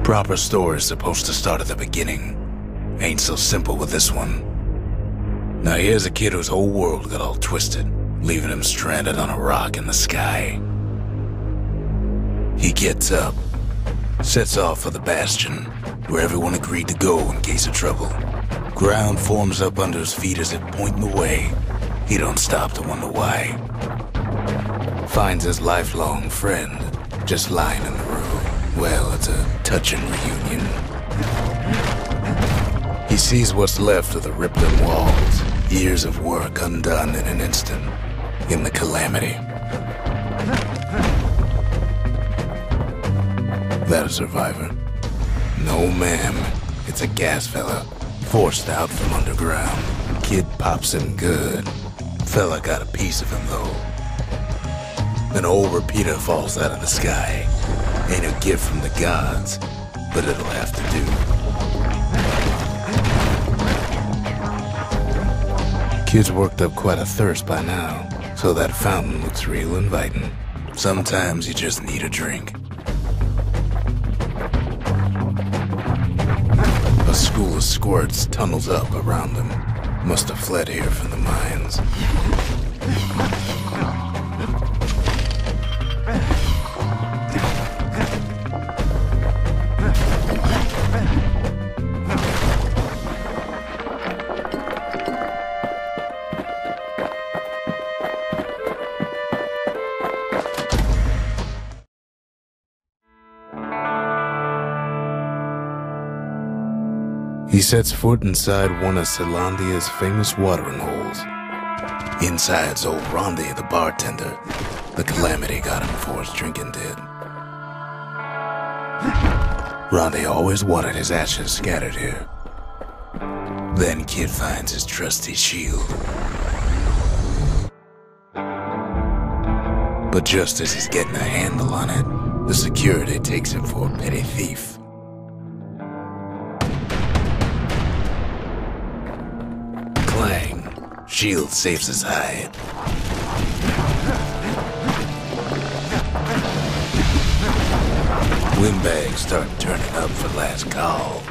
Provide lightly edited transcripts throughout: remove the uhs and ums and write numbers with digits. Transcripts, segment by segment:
Proper story is supposed to start at the beginning. Ain't so simple with this one. Now here's a kid whose whole world got all twisted, leaving him stranded on a rock in the sky. He gets up, sets off for the Bastion, where everyone agreed to go in case of trouble. Ground forms up under his feet as if pointing the way. He don't stop to wonder why. Finds his lifelong friend just lying in the road. Well, it's a touching reunion. He sees what's left of the ripped-in walls, years of work undone in an instant, in the calamity. That a survivor? No, ma'am. It's a gas fella, forced out from underground. Kid pops him good. Fella got a piece of him, though. An old repeater falls out of the sky. Ain't a gift from the gods, but it'll have to do. Kid's worked up quite a thirst by now, so that fountain looks real inviting. Sometimes you just need a drink. A school of squirts tunnels up around him. Must have fled here from the mines. He sets foot inside one of Zealandia's famous watering holes. Inside's old Rondi, the bartender. The calamity got him before his drinking did. Rondi always wanted his ashes scattered here. Then Kid finds his trusty shield. But just as he's getting a handle on it, the security takes him for a petty thief. Clang. Shield saves his hide. Windbags start turning up for last call.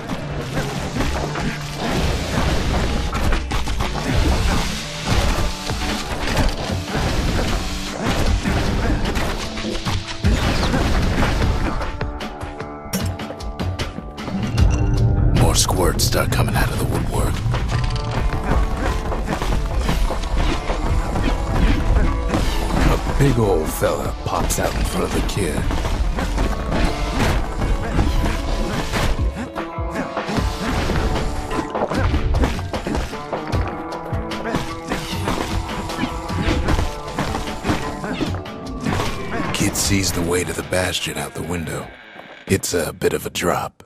More squirts start coming out of the woodwork. A big old fella pops out in front of the kid. Kid sees the way to the Bastion out the window. It's a bit of a drop.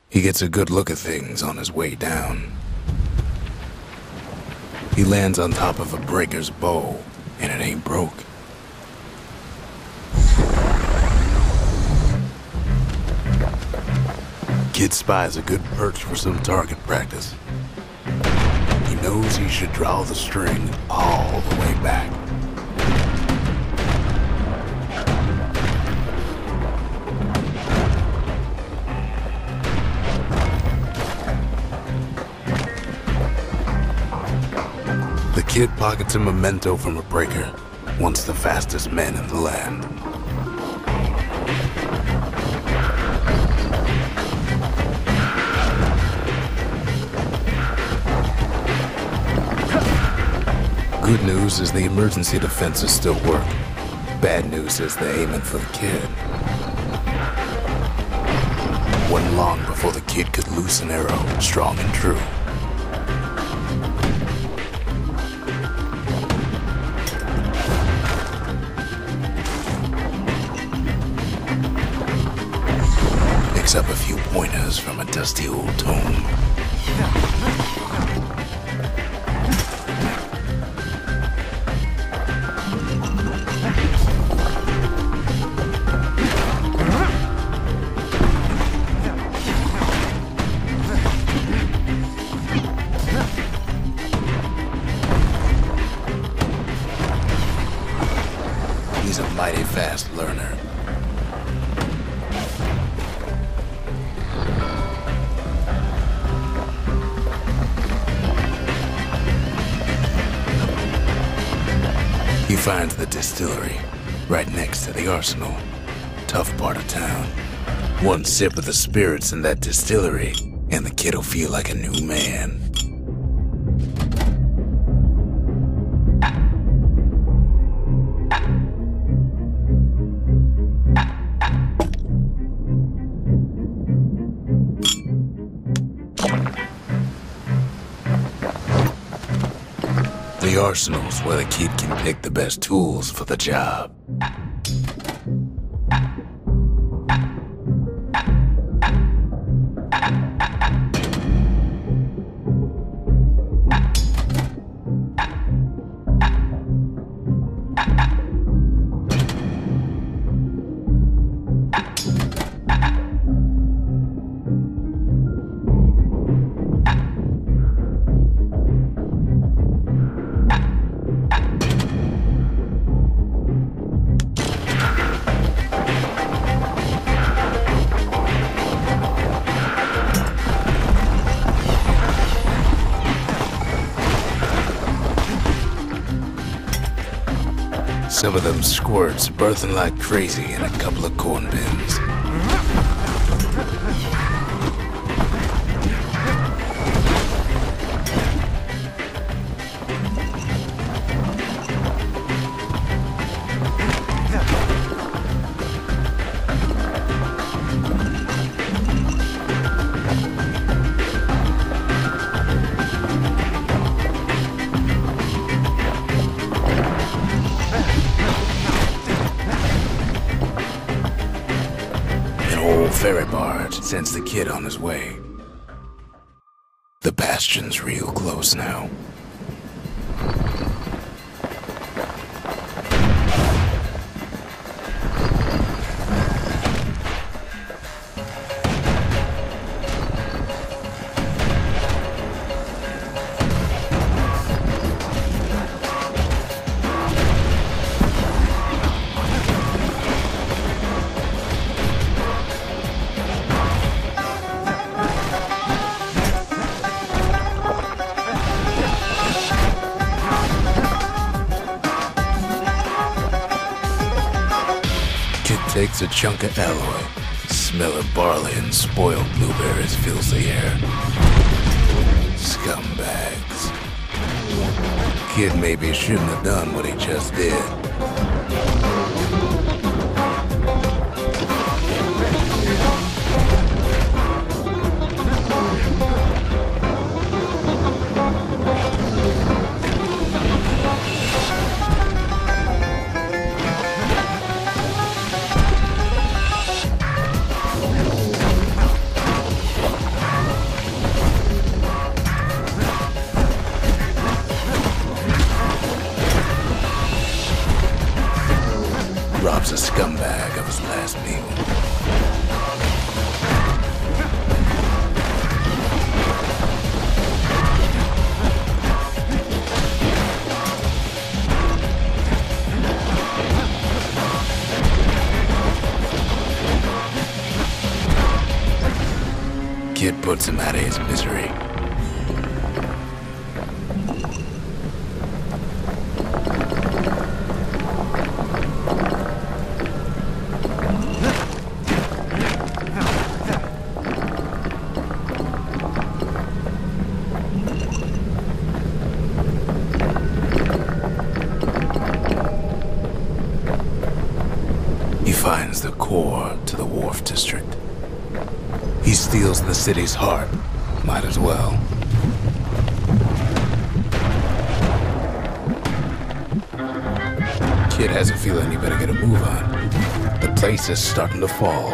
He gets a good look at things on his way down. He lands on top of a breaker's bow, and it ain't broke. Kid spies a good perch for some target practice. He knows he should draw the string all the way back. The kid pockets a memento from a breaker, once the fastest men in the land. Good news is the emergency defenses still work. Bad news is they're aiming for the kid. Wasn't long before the kid could loose an arrow, strong and true. Picks up a few pointers from a dusty old tome. He's a mighty fast learner. find the distillery, right next to the arsenal. Tough part of town. One sip of the spirits in that distillery, and the kid'll feel like a new man. The arsenal's where the kid can pick the best tools for the job. Some of them squirts birthing like crazy in a couple of corn bins. Ferry barge sends the kid on his way. The Bastion's real close now. Takes a chunk of alloy. Smell of barley and spoiled blueberries fills the air. Scumbags. Kid maybe shouldn't have done what he just did. Robs a scumbag of his last meal. Kid puts him out of his misery. Finds the core to the wharf district. He steals the city's heart. Might as well. Kid has a feeling you better get a move on. The place is starting to fall.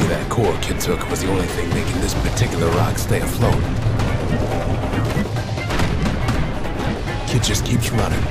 That core kid took was the only thing making this particular rock stay afloat. Kid just keeps running.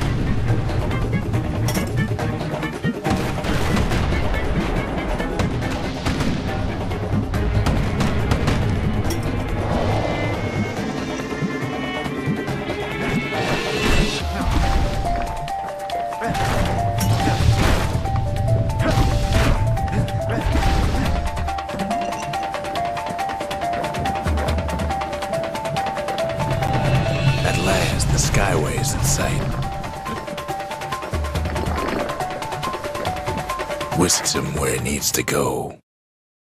The Skyway's in sight. Whisks him where he needs to go.